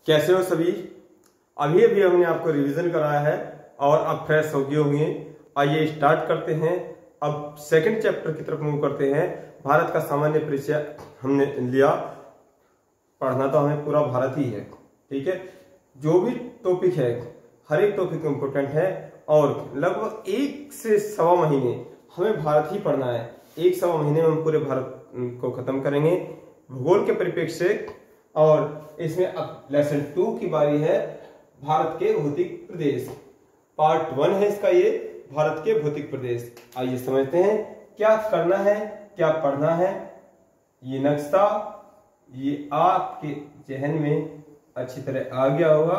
कैसे हो सभी। अभी अभी हमने आपको रिवीजन कराया है और अब फ्रेश हो गए होंगे। आइए स्टार्ट करते हैं। अब सेकंड चैप्टर की तरफ मूव करते हैं। भारत का सामान्य परिचय हमने लिया। पढ़ना तो हमें पूरा भारत ही है, ठीक है। जो भी टॉपिक है हर एक टॉपिक इम्पोर्टेंट है और लगभग 1 से सवा महीने हमें भारत ही पढ़ना है। 1 सवा महीने में हम पूरे भारत को खत्म करेंगे भूगोल के परिप्रेक्ष्य से। और इसमें अब लेसन 2 की बारी है, भारत के भौतिक प्रदेश। पार्ट 1 है इसका, ये भारत के भौतिक प्रदेश। आइए समझते हैं क्या करना है, क्या पढ़ना है। ये नक्शा ये आपके जहन में अच्छी तरह आ गया होगा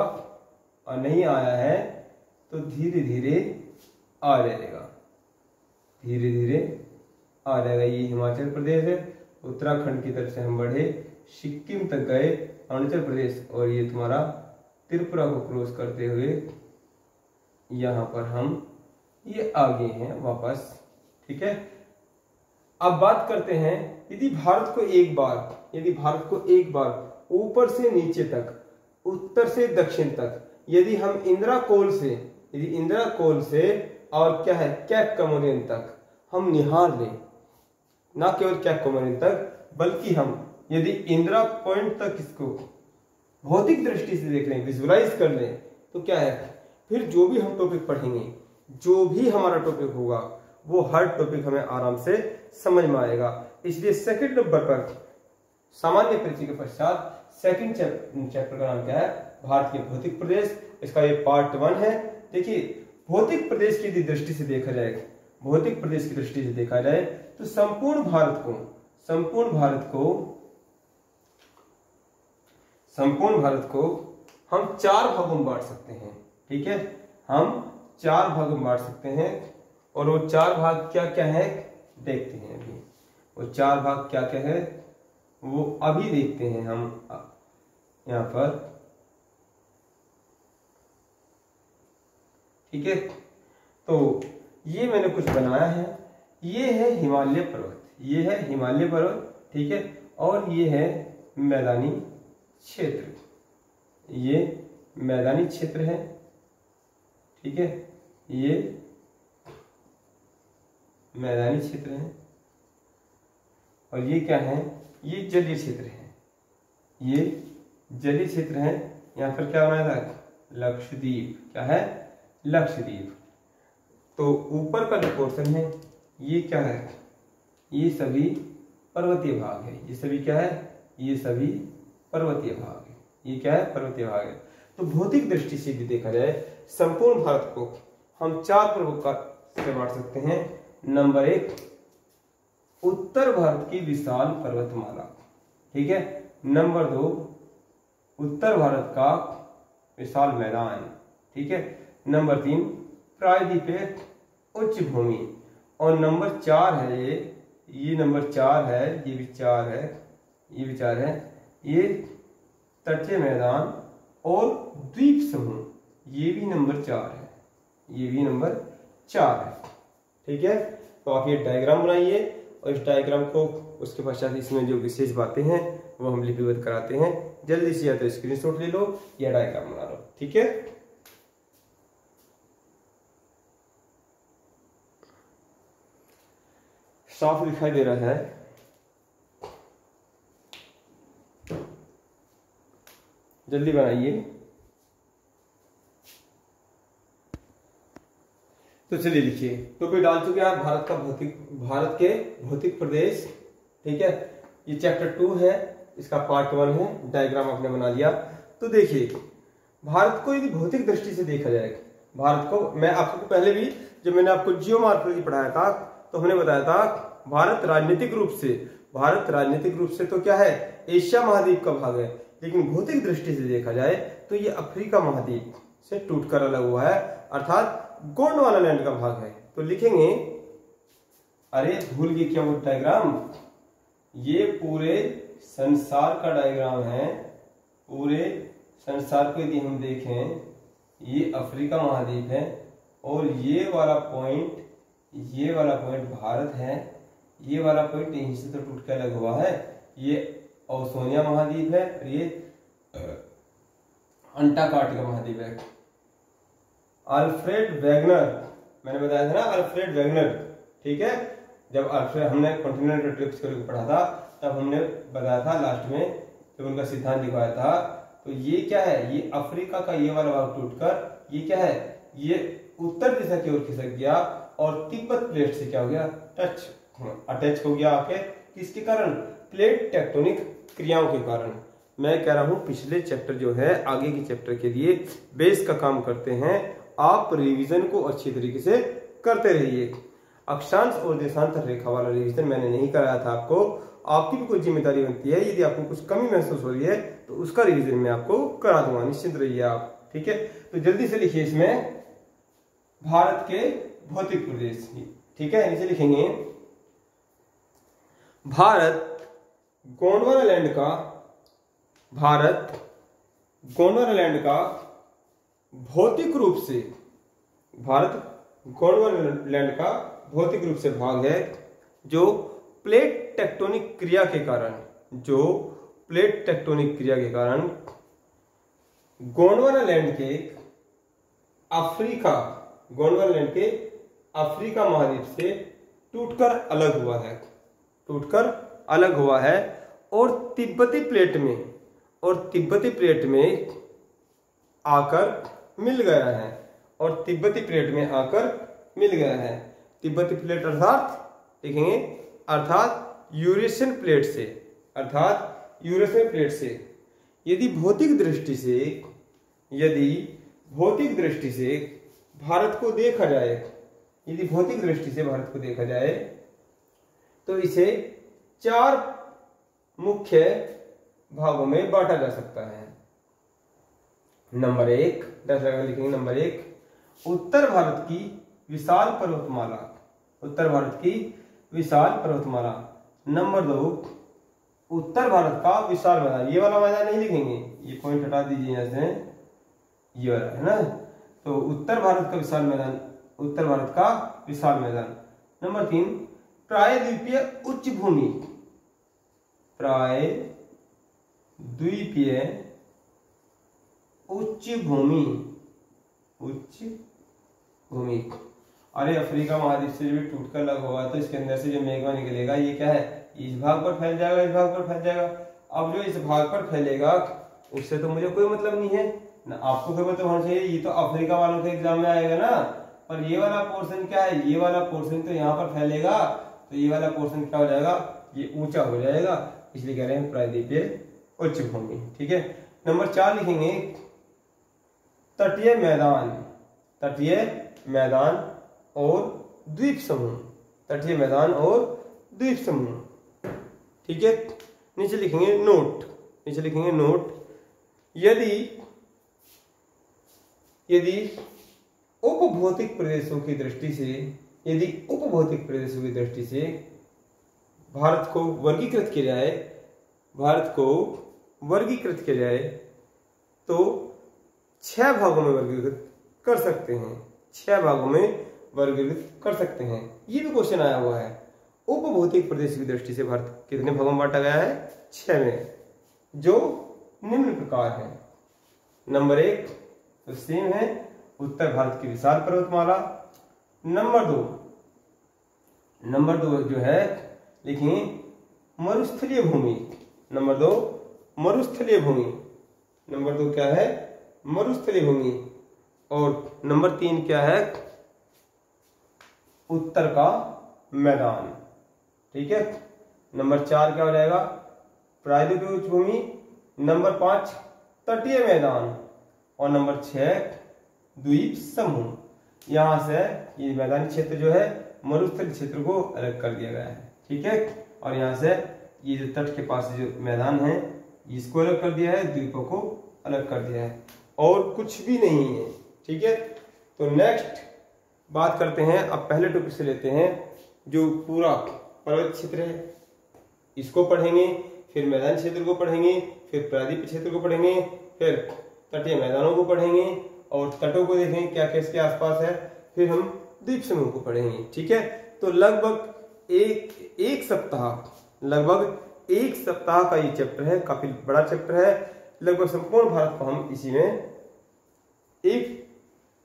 और नहीं आया है तो धीरे धीरे आ जाएगा, धीरे धीरे आ जाएगा। ये हिमाचल प्रदेश है, उत्तराखंड की तरफ से हम बढ़े, सिक्किम तक गए, अरुणाचल प्रदेश, और ये तुम्हारा त्रिपुरा को क्रॉस करते हुए यहाँ पर हम ये आगे हैं वापस, ठीक है। अब बात करते हैं, यदि भारत को एक बार ऊपर से नीचे तक, उत्तर से दक्षिण तक, यदि हम इंदिरा कोल से और क्या है कैप कमोरियन तक हम निहार लें, ना केवल कैप कमोरियन तक बल्कि हम यदि इंदिरा पॉइंट तक इसको भौतिक दृष्टि से देख लें, विजुअलाइज कर लें, तो क्या है फिर जो भी हम टॉपिक पढ़ेंगे, जो भी हमारा टॉपिक होगा वो हर टॉपिक हमें आराम से समझ में आएगा। इसलिए सेकंड नंबर पर सामान्य परिचय के पश्चात सेकंड चैप्टर का नाम क्या है, भारत के भौतिक प्रदेश। इसका ये पार्ट 1 है। देखिए भौतिक प्रदेश की दृष्टि से देखा जाए, भौतिक प्रदेश की दृष्टि से देखा जाए तो संपूर्ण भारत को हम 4 भागों में बांट सकते हैं, ठीक है। हम 4 भागों में बांट सकते हैं और वो 4 भाग क्या क्या है देखते हैं अभी। वो 4 भाग क्या क्या है वो अभी देखते हैं हम यहाँ पर, ठीक है। तो ये मैंने कुछ बनाया है, ये है हिमालय पर्वत, ठीक है। और ये है मैदानी क्षेत्र, ये मैदानी क्षेत्र है, ठीक है। ये मैदानी क्षेत्र है और ये क्या है, ये जलीय क्षेत्र है, ये जलीय क्षेत्र है। यहाँ पर क्या बनाया था, लक्षद्वीप, क्या है लक्षद्वीप। तो ऊपर का जो पोर्शन है ये क्या है, ये सभी पर्वतीय भाग है, ये सभी क्या है, ये सभी पर्वतीय भाग है, ये क्या है पर्वतीय भाग है। तो भौतिक दृष्टि से भी देखा जाए संपूर्ण भारत को हम 4 प्रमुख से बांट सकते हैं। नंबर 1 उत्तर भारत की विशाल पर्वतमाला, ठीक है। नंबर 2 उत्तर भारत का विशाल मैदान, ठीक है। नंबर 3 प्रायद्वीपीय उच्च भूमि, और नंबर 4 है ये नंबर 4 है, ये भी 4 है, ये भी 4 है, ये तटीय मैदान और द्वीप समूह, ये भी नंबर 4 है, ये भी नंबर 4 है, ठीक है। तो आप ये डायग्राम बनाइए और इस डायग्राम को उसके पश्चात इसमें जो विशेष बातें हैं वो हम लिपिबद्ध कराते हैं। जल्दी से या तो स्क्रीनशॉट ले लो या डायग्राम बना लो, ठीक है। साफ दिखाई दे रहा है, जल्दी बनाइए। तो चलिए लिखिए, टॉपिक डाल चुके हैं भारत के भौतिक प्रदेश, ठीक है। ये चैप्टर 2 है, इसका पार्ट 1 है, डायग्राम आपने बना लिया। तो देखिए भारत को यदि भौतिक दृष्टि से देखा जाए, भारत को मैं आपको पहले भी जब मैंने आपको जियोमॉर्फोलॉजी पढ़ाया था तो हमने बताया था भारत राजनीतिक रूप से तो क्या है एशिया महाद्वीप का भाग है, लेकिन भौतिक दृष्टि से देखा जाए तो ये अफ्रीका महाद्वीप से टूटकर अलग हुआ है, अर्थात गोंडवाना लैंड का भाग है। तो लिखेंगे, अरे भूल गए क्या वो डायग्राम, ये पूरे संसार का डायग्राम है। पूरे संसार को यदि हम देखें, ये अफ्रीका महाद्वीप है और ये वाला पॉइंट भारत है, ये वाला पॉइंट यहीं से तो टूट के अलग हुआ है, ये ओशनिया महाद्वीप है और ये अंटार्कटिका महाद्वीप है। अल्फ्रेड वेगनर, मैंने बताया था ना अल्फ्रेड वेगनर, ठीक है। जब अल्फ्रेड हमने कॉन्टिनेंटल ड्रिफ्ट थ्योरी को पढ़ा था तब हमने बताया था लास्ट में जब उनका सिद्धांत दिखाया था, तो ये क्या है, ये अफ्रीका का ये वाला भाग टूटकर ये क्या है, ये उत्तर दिशा की ओर खिसक गया और तिब्बत प्लेट से क्या हो गया, अटैच हो गया आके, किसके कारण, प्लेट टेक्टोनिक क्रियाओं के कारण। मैं कह रहा हूं पिछले चैप्टर जो है आगे के चैप्टर के लिए बेस का काम करते हैं, आप रिवीजन को अच्छी तरीके से करते रहिए। अक्षांश और देशांतर रेखा वाला रिवीजन मैंने नहीं कराया था आपको, आपकी भी कुछ जिम्मेदारी बनती है, यदि आपको कुछ कमी महसूस हो रही है तो उसका रिवीजन मैं आपको करा दूंगा, निश्चिंत रहिए आप, ठीक है। तो जल्दी से लिखिए इसमें भारत के भौतिक प्रदेश, ठीक है। नीचे लिखेंगे भारत गोंडवाना लैंड का भौतिक रूप से, भारत गोंडवाना लैंड का भौतिक रूप से भाग है जो प्लेट टेक्टोनिक क्रिया के कारण, गोंडवाना लैंड के अफ्रीका महाद्वीप से टूटकर अलग हुआ है और तिब्बती प्लेट में आकर मिल गया है, तिब्बती प्लेट अर्थात यूरेशियन प्लेट से, यदि भौतिक दृष्टि से भारत को देखा जाए, तो इसे 4 मुख्य भागों में बांटा जा सकता है। नंबर 1, 10 जगह लिखेंगे। नंबर 1, उत्तर भारत की विशाल पर्वतमाला। नंबर 2, उत्तर भारत का विशाल मैदान, ये वाला मैदान नहीं लिखेंगे, ये पॉइंट हटा दीजिए यहाँ से, ये वाला है ना। तो उत्तर भारत का विशाल मैदान। नंबर 3, प्रायद्वीपीय उच्च भूमि। अरे अफ्रीका महाद्वीप से भी टूटकर अलग होगा तो इसके अंदर से जो मेघमा निकलेगा ये क्या है, इस भाग पर फैल जाएगा, अब जो इस भाग पर फैलेगा उससे तो मुझे कोई मतलब नहीं है ना, आपको कोई मतलब होना चाहिए, ये तो अफ्रीका वालों के एग्जाम में आएगा ना। पर ये वाला पोर्शन क्या है, ये वाला पोर्शन तो यहाँ पर फैलेगा, तो ये वाला पोर्शन क्या हो जाएगा, ये ऊंचा हो जाएगा, इसलिए कह रहे हैं प्रायद्वीपीय उच्च भूमि, ठीक है। नंबर 4 लिखेंगे तटीय मैदान और द्वीप समूह, ठीक है। नीचे लिखेंगे नोट, यदि उपभौतिक प्रदेशों की दृष्टि से भारत को वर्गीकृत किया जाए तो 6 भागों में वर्गीकृत कर सकते हैं, ये भी क्वेश्चन आया हुआ है। उपभौतिक प्रदेश की दृष्टि से भारत कितने भागों में बांटा गया है, 6 में, जो निम्न प्रकार है। नंबर 1 तो सेम है, उत्तर भारत की विशाल पर्वतमाला। नंबर 2 जो है लिखिए मरुस्थलीय भूमि। नंबर 2 क्या है, मरुस्थलीय भूमि। और नंबर 3 क्या है, उत्तर का मैदान, ठीक है। नंबर 4 क्या हो जाएगा, प्रायद्वीपीय उच्च भूमि। नंबर 5 तटीय मैदान और नंबर 6 द्वीप समूह। यहां से ये मैदानी क्षेत्र जो है मरुस्थलीय क्षेत्र को अलग कर दिया गया है, ठीक है। और यहाँ से ये जो तट के पास जो मैदान है इसको अलग कर दिया है, द्वीपों को अलग कर दिया है, और कुछ भी नहीं है, ठीक है। तो नेक्स्ट बात करते हैं, अब पहले टॉपिक से लेते हैं, जो पूरा पर्वत क्षेत्र है इसको पढ़ेंगे, फिर मैदान क्षेत्र को पढ़ेंगे, फिर प्रायद्वीपीय क्षेत्र को पढ़ेंगे, फिर तटीय मैदानों को पढ़ेंगे और तटों को देखेंगे क्या क्या इसके आसपास है, फिर हम द्वीप समूह को पढ़ेंगे, ठीक है। तो लगभग एक सप्ताह का ये चैप्टर है, काफी बड़ा चैप्टर है। लगभग संपूर्ण भारत को हम इसी में एक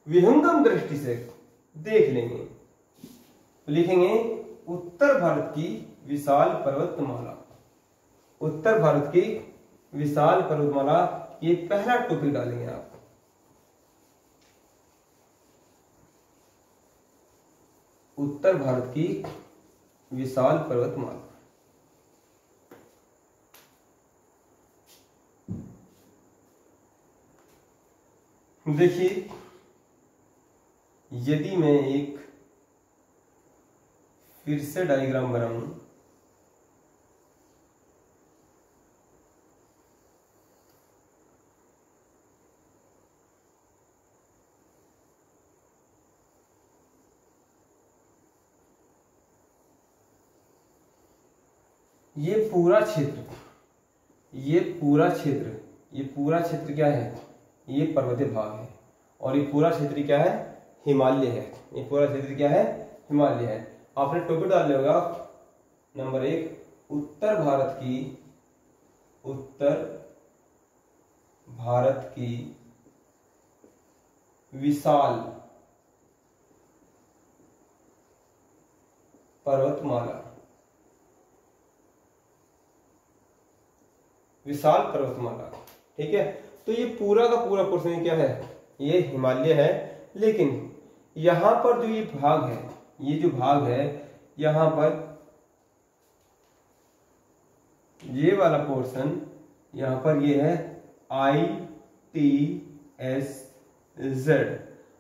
विहंगम दृष्टि से देख लेंगे। लिखेंगे उत्तर भारत की विशाल पर्वतमाला। उत्तर भारत की विशाल पर्वतमाला, ये पहला टॉपिक डालेंगे आप। उत्तर भारत की विशाल पर्वतमाला। देखिए, यदि मैं एक फिर से डायग्राम बनाऊं, ये पूरा क्षेत्र, ये पूरा क्षेत्र क्या है? ये पर्वतीय भाग है। और ये पूरा क्षेत्र क्या है? हिमालय है। ये पूरा क्षेत्र क्या है? हिमालय है। आपने टॉपिक डाल लिया होगा नंबर 1, उत्तर भारत की विशाल पर्वतमाला। विशाल पर्वतमाला, ठीक है। तो ये पूरा का पूरा पोर्शन क्या है? ये हिमालय है। लेकिन यहां पर जो ये भाग है, ये जो भाग है, यहां पर ये वाला पोर्शन, यहां पर ये है ITSZ,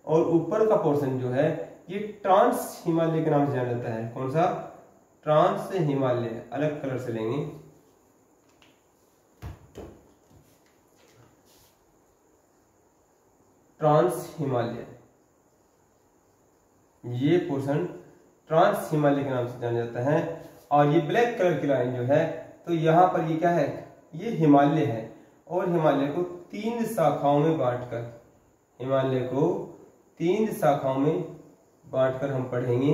और ऊपर का पोर्शन जो है ये ट्रांस हिमालय के नाम से जाना जाता है। कौन सा? ट्रांस हिमालय। अलग कलर से लेंगे। ट्रांस हिमालय, ये पोर्शन ट्रांस हिमालय के नाम से जाना जाता है। और ये ब्लैक कलर की लाइन जो है, तो यहां पर ये क्या है? ये हिमालय है। और हिमालय को 3 शाखाओं में बांटकर, हिमालय को 3 शाखाओं में बांटकर हम पढ़ेंगे,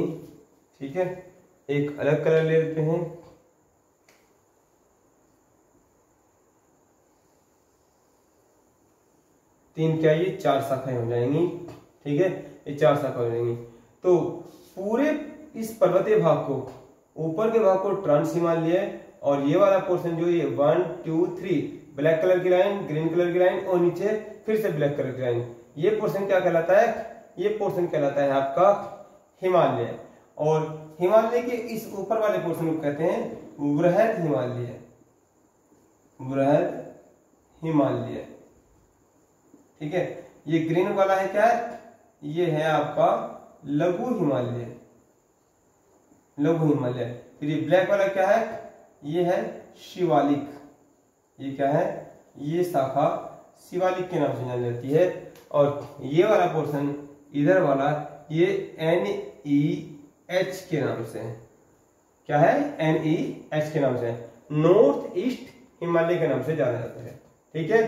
ठीक है। एक अलग कलर ले लेते हैं। तीन क्या? ये 4 शाखाएं हो जाएंगी, ठीक है। ये 4 शाखा हो जाएंगी। तो पूरे इस पर्वतीय भाग को, ऊपर के भाग को ट्रांस हिमालय, और ये वाला पोर्शन जो ये 1 2 3 ब्लैक कलर की लाइन, ग्रीन कलर की लाइन, और नीचे फिर से ब्लैक कलर की लाइन, ये पोर्शन क्या कहलाता है? ये पोर्शन कहलाता है आपका हिमालय। और हिमालय के इस ऊपर वाले पोर्शन को कहते हैं वृहद हिमालय। वृहद हिमालय, ठीक है। ये ग्रीन वाला है क्या है? ये है आपका लघु हिमालय। लघु हिमालय। फिर ये ब्लैक वाला क्या है? ये है शिवालिक। ये क्या है? ये शाखा शिवालिक के नाम से जानी जाती है। और ये वाला पोर्शन इधर वाला, ये NEH के नाम से है। क्या है? NEH के नाम से है। नॉर्थ ईस्ट हिमालय के नाम से जाना जाता है, ठीक है।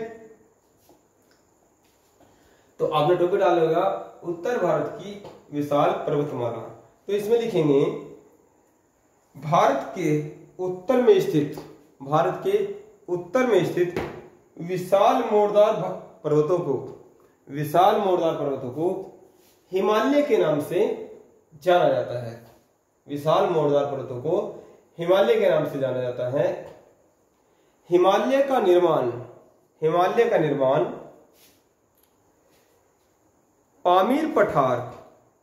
तो आपने टॉपिक डाला होगा उत्तर भारत की विशाल पर्वतमाला। तो इसमें लिखेंगे भारत के उत्तर में स्थित विशाल मोरदार पर्वतों को हिमालय के नाम से जाना जाता है। विशाल मोरदार पर्वतों को हिमालय के नाम से जाना जाता है। हिमालय का निर्माण पामीर पठार,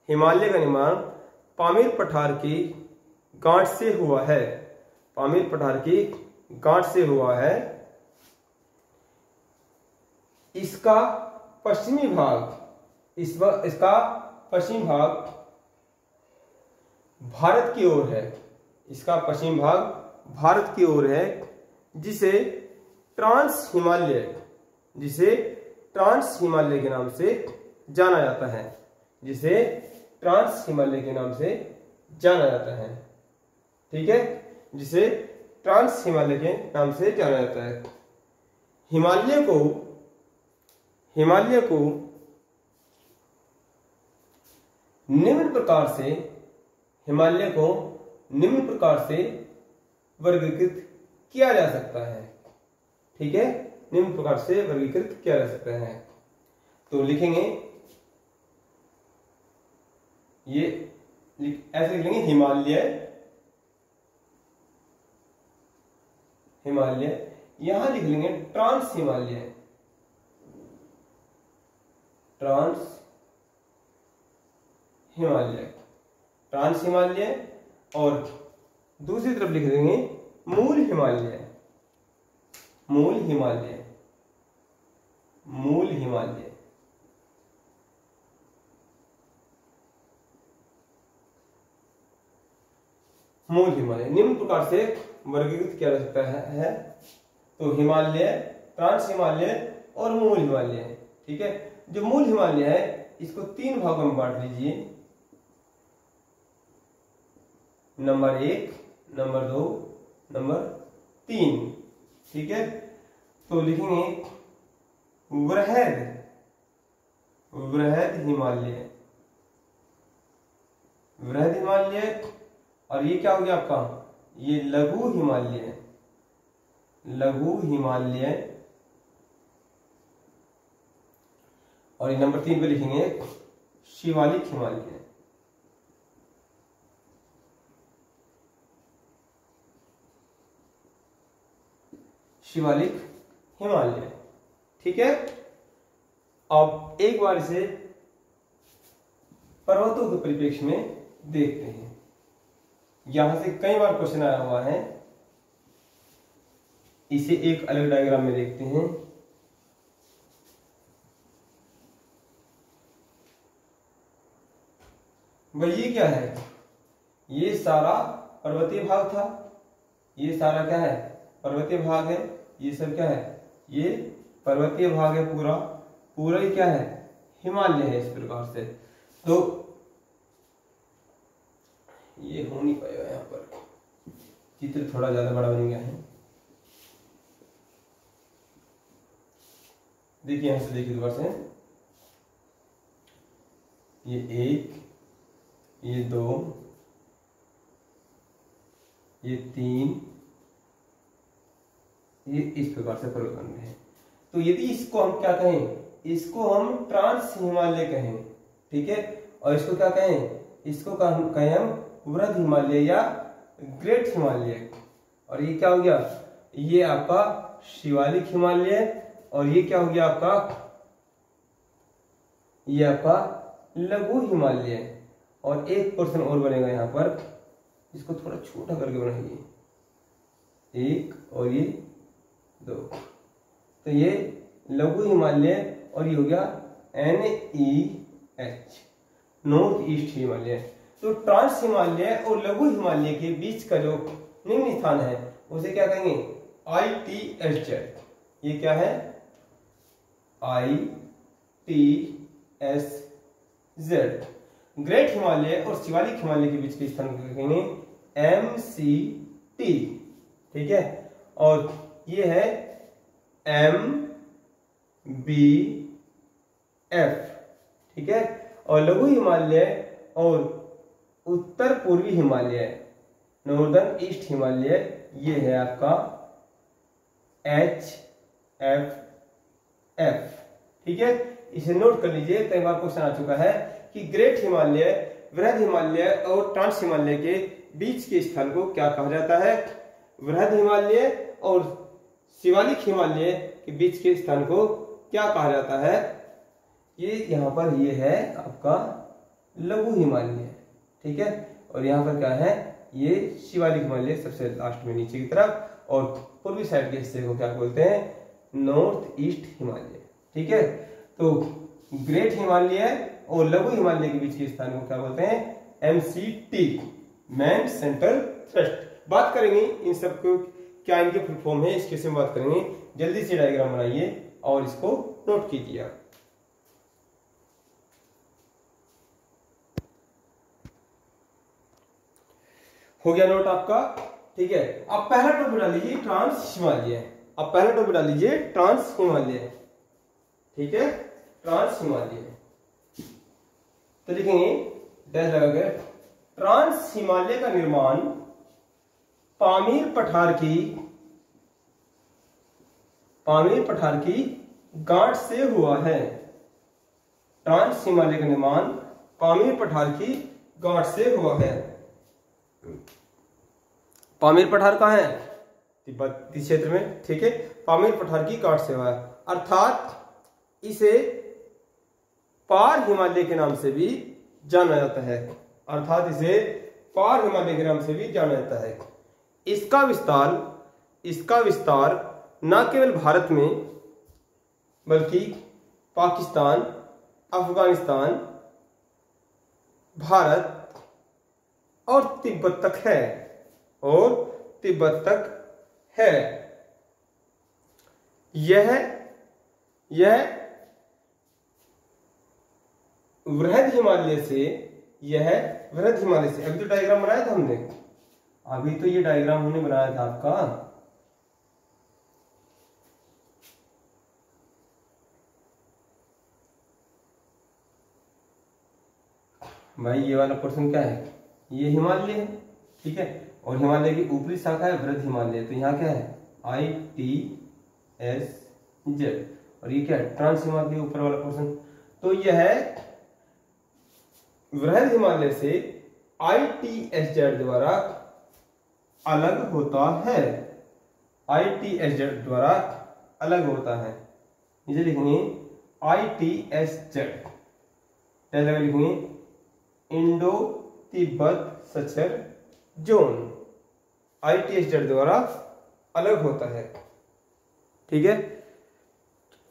हिमालय का निर्माण पामीर पठार की गांठ से हुआ है। पामीर पठार की गांठ से हुआ है। इसका पश्चिमी भाग भारत की ओर है। इसका पश्चिम भाग भारत की ओर है, जिसे ट्रांस हिमालय के नाम से जाना जाता है। जिसे ट्रांस हिमालय के नाम से जाना जाता है, ठीक है। जिसे ट्रांस हिमालय के नाम से जाना जाता है। हिमालय को निम्न प्रकार से वर्गीकृत किया जा सकता है, ठीक है। निम्न प्रकार से वर्गीकृत किया जा सकता है। तो लिखेंगे ये ऐसे लिखेंगे हिमालय, यहां लिख लेंगे ट्रांस हिमालय, ट्रांस हिमालय, और दूसरी तरफ लिख देंगे मूल हिमालय, मूल हिमालय, मूल हिमालय। मूल हिमालय निम्न प्रकार से वर्गीकृत किया जा सकता है। तो हिमालय, ट्रांस हिमालय और मूल हिमालय। ठीक है, जो मूल हिमालय है इसको 3 भागों में बांट लीजिए, नंबर 1, नंबर 2, नंबर 3। ठीक है, तो लिखेंगे वृहद हिमालय, वृहद हिमालय, और ये क्या हो गया आपका, ये लघु हिमालय, लघु हिमालय, और ये नंबर 3 पे लिखेंगे शिवालिक हिमालय, शिवालिक हिमालय। ठीक है, अब एक बार इसे पर्वतों के परिप्रेक्ष्य में देखते हैं। यहां से कई बार क्वेश्चन आया हुआ है, इसे एक अलग डायग्राम में देखते हैं। भाई ये क्या है, ये सारा पर्वतीय भाग था, ये सारा क्या है, पर्वतीय भाग है, ये सब क्या है, ये पर्वतीय भाग है, पूरा पूरा ही क्या है, हिमालय है। इस प्रकार से तो ये हो नहीं पाएगा, यहाँ पर चित्र थोड़ा ज्यादा बड़ा बन गया है। देखिए यहां से देखिए दोबारा से, ये 1, ये 2, ये 3, ये इस प्रकार से पर्वत बन रहे हैं। तो यदि इसको हम क्या कहें, इसको हम ट्रांस हिमालय कहें। ठीक है, और इसको क्या कहें, इसको कहें हम वृहद हिमालय या ग्रेट हिमालय। और ये क्या हो गया, ये आपका शिवालिक हिमालय, और ये क्या हो गया आपका, ये आपका लघु हिमालय। और एक पोर्शन और बनेगा यहाँ पर, इसको थोड़ा छोटा करके बनाइए, 1 और ये 2, तो ये लघु हिमालय, और ये हो गया NEH, नॉर्थ ईस्ट हिमालय। तो ट्रांस हिमालय और लघु हिमालय के बीच का जो निम्न स्थान है उसे क्या कहेंगे, ITSZ। ये क्या है, ITSZ। ग्रेट हिमालय और शिवालिक हिमालय के बीच के स्थान को कहेंगे MCT। ठीक है, और ये है MBF। ठीक है, और लघु हिमालय और उत्तर पूर्वी हिमालय, नॉर्दर्न ईस्ट हिमालय, ये है आपका HFF। ठीक है, इसे नोट कर लीजिए, कई बार क्वेश्चन आ चुका है कि ग्रेट हिमालय, वृहद हिमालय और ट्रांस हिमालय के बीच के स्थान को क्या कहा जाता है, वृहद हिमालय और शिवालिक हिमालय के बीच के स्थान को क्या कहा जाता है। ये यहाँ पर ये है आपका लघु हिमालय। ठीक है, और यहाँ पर क्या है, ये शिवालिक हिमालय सबसे लास्ट में नीचे की तरफ, और पूर्वी साइड के हिस्से को क्या बोलते हैं, नॉर्थ ईस्ट हिमालय। ठीक है, तो ग्रेट हिमालय और लघु हिमालय के बीच के स्थान को क्या बोलते हैं, MCT, मैन सेंट्रल थ्रस्ट। बात करेंगे इन सब को क्या इनके फुल फॉर्म है, इसके से बात करेंगे। जल्दी से डायग्राम बनाइए और इसको नोट कीजिए आप। हो गया नोट आपका। ठीक है, अब पहला टॉपिक डाल लीजिए ट्रांस हिमालय। अब पहला टॉपिक डाल लीजिए ट्रांस हिमालय। ठीक है, ट्रांस हिमालय, तो लिखेंगे डैश लगाकर, ट्रांस हिमालय का निर्माण पामीर पठार की पामीर पठार की गांठ से हुआ है। ट्रांस हिमालय का निर्माण पामीर पठार की गांठ से हुआ है। पामीर पठार कहाँ है? तिब्बती क्षेत्र में, ठीक है। पामीर पठार की गांठ से हुआ है, अर्थात इसे पार हिमालय के नाम से भी जाना जाता है। अर्थात इसे पार हिमालय के नाम से भी जाना जाता है। इसका विस्तार न केवल भारत में बल्कि पाकिस्तान, अफगानिस्तान, भारत और तिब्बत तक है, और तिब्बत तक है। यह वृहद हिमालय से, अभी तो डायग्राम बनाया था हमने, अभी तो ये डायग्राम हमने बनाया था आपका। भाई ये वाला पोर्शन क्या है? ये हिमालय है, ठीक है। और हिमालय की ऊपरी शाखा है वृहद हिमालय, तो यहाँ क्या है? ITSZ। और ये क्या है? ट्रांस हिमालय, ऊपर वाला पोर्शन। तो यह वृहद हिमालय से ITSZ द्वारा अलग होता है। ITSZ द्वारा अलग होता है। इसे लिखेंगे ITSZ, लिखेंगे Indo Tibet suture zone. ITSZ द्वारा अलग होता है, ठीक है।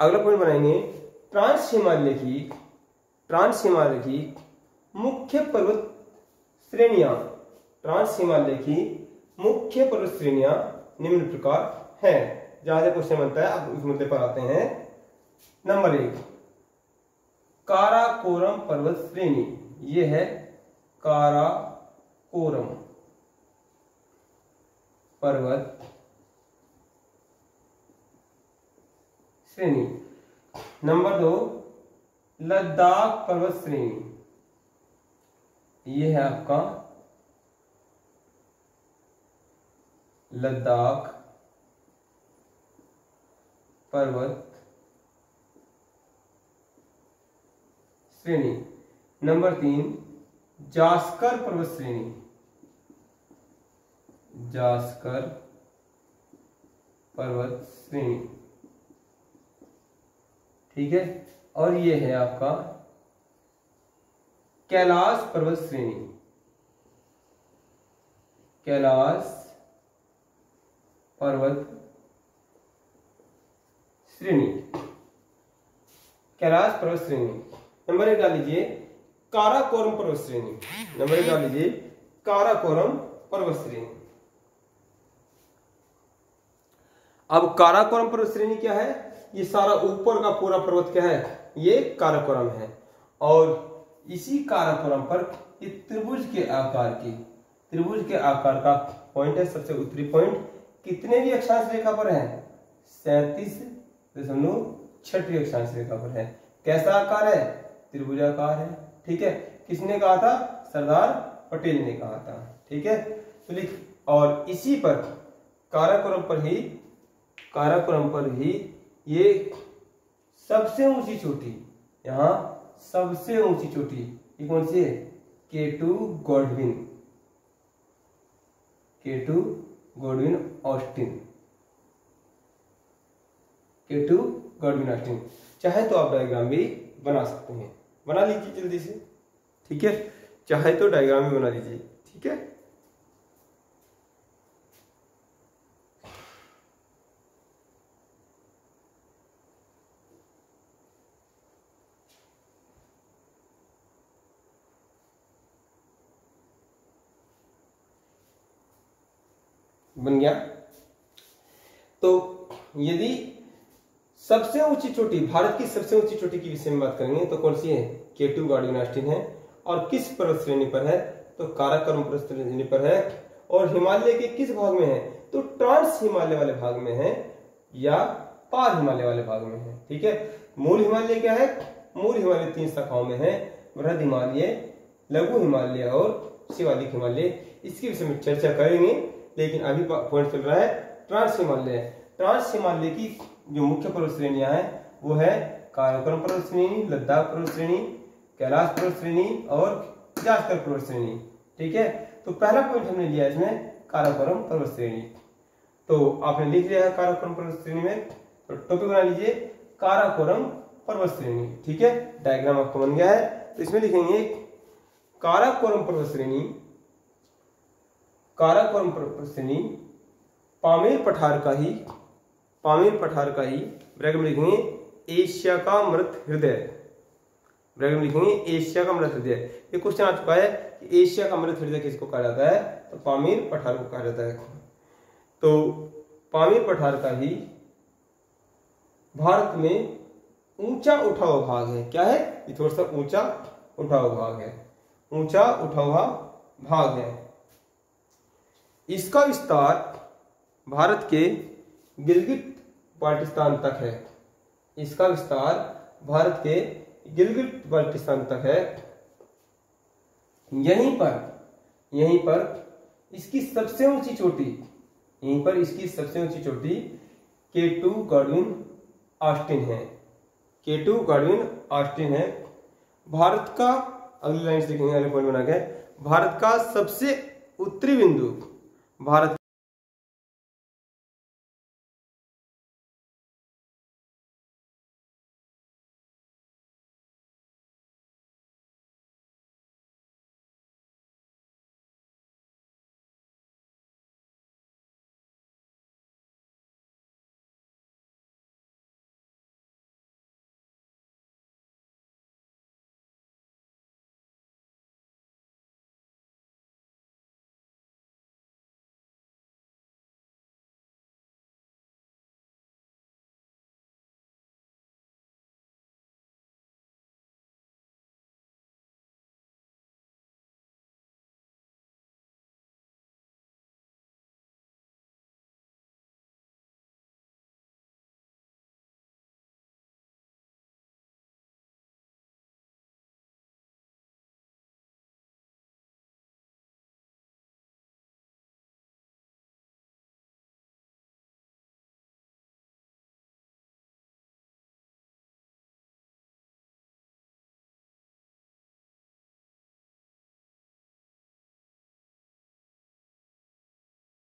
अगला पॉइंट बनाएंगे, ट्रांस हिमालय की मुख्य पर्वत श्रेणियां। ट्रांस हिमालय की मुख्य पर्वत श्रेणियां निम्न प्रकार हैं। ज्यादा क्वेश्चन बनता है, अब इस मुद्दे पर आते हैं। नंबर 1, काराकोरम पर्वत श्रेणी। ये है काराकोरम पर्वत श्रेणी। नंबर 2, लद्दाख पर्वत श्रेणी। ये है आपका लद्दाख पर्वत श्रेणी। नंबर 3, जास्कर पर्वत श्रेणी। जास्कर पर्वत श्रेणी, ठीक है। और ये है आपका कैलाश पर्वत श्रेणी। कैलाश पर्वत श्रेणी, कैलाश पर्वत श्रेणी। नंबर 1 डाल लीजिए काराकोरम पर्वत श्रेणी। नंबर 1 डाल लीजिए काराकोरम पर्वत श्रेणी। अब काराकोरम पर्वत श्रेणी क्या है? ये सारा ऊपर का पूरा पर्वत क्या है? ये काराकोरम है। और इसी काराकोरम पर ये त्रिभुज के आकार का पॉइंट है, सबसे उत्तरी पॉइंट। कितने भी अक्षांश रेखा पर है? 37.6 अक्षांश रेखा पर है। कैसा आकार है? त्रिभुजाकार है, ठीक है। किसने कहा था? सरदार पटेल ने कहा था, ठीक है। तो लिख, और इसी पर काराकोरम पर ही ये सबसे ऊंची चोटी, यहाँ सबसे ऊंची चोटी ये कौन सी है? K2 Godwin Austen. चाहे तो आप डायग्राम भी बना सकते हैं, बना लीजिए जल्दी से, ठीक है। चाहे तो डायग्राम भी बना लीजिए, ठीक है। बन गया। तो यदि सबसे ऊंची चोटी, भारत की सबसे ऊंची चोटी की विषय में बात करेंगे तो कौन सी है? K2 गॉडविन ऑस्टिन है। और किस पर्वत श्रेणी पर है? तो काराकोरम पर्वत श्रेणी पर है। और हिमालय के किस भाग में है? तो ट्रांस हिमालय वाले भाग में है या पार हिमालय वाले भाग में है, ठीक है। मूल हिमालय क्या है? मूल हिमालय 3 शाखाओं में है, वृहद हिमालय, लघु हिमालय और शिवालिक हिमालय। इसके विषय में चर्चा करेंगे, लेकिन अभी पॉइंट चल रहा है ट्रांस हिमालय। ट्रांस हिमालय की जो मुख्य पर्वत श्रेणियां हैं वो है काराकोरम पर्वत श्रेणी, लद्दाख पर्वत श्रेणी, कैलाश पर्वत श्रेणी और जास्कर पर्वत श्रेणी। ठीक है, तो पहला पॉइंट हमने लिया इसमें काराकोरम पर्वत श्रेणी। तो आपने लिख लिया है काराकोरम पर्वत श्रेणी में, तो टॉपिक बना लीजिए काराकोरम पर्वत श्रेणी। ठीक है, डायग्राम आपको बन गया है। तो इसमें लिखेंगे काराकोरम पर्वत श्रेणी, काराकोरम पर्वत श्रेणी पामीर पठार का ही ब्रैकेट में लिखेंगे एशिया का मृत हृदय, ब्रैकेट में लिखेंगे एशिया का मृत हृदय। ये क्वेश्चन आ चुका है कि एशिया का मृत हृदय किसको कहा जाता है, तो पामीर पठार को कहा जाता है। तो पामीर पठार का ही भारत में ऊंचा उठा हुआ भाग है। क्या है, ये थोड़ा सा ऊंचा उठा हुआ भाग है, ऊंचा उठा हुआ भाग है। इसका विस्तार भारत के गिलगिट बाल्टिस्तान तक है। इसका विस्तार भारत के गिलगिट बाल्टिस्तान तक है। यहीं पर इसकी सबसे ऊंची चोटी, K2 गॉडविन ऑस्टिन है। K2 गॉडविन ऑस्टिन है। भारत का, अगली लाइन से लिखेंगे, अगले पॉइंट बना के, भारत का सबसे उत्तरी बिंदु, भारत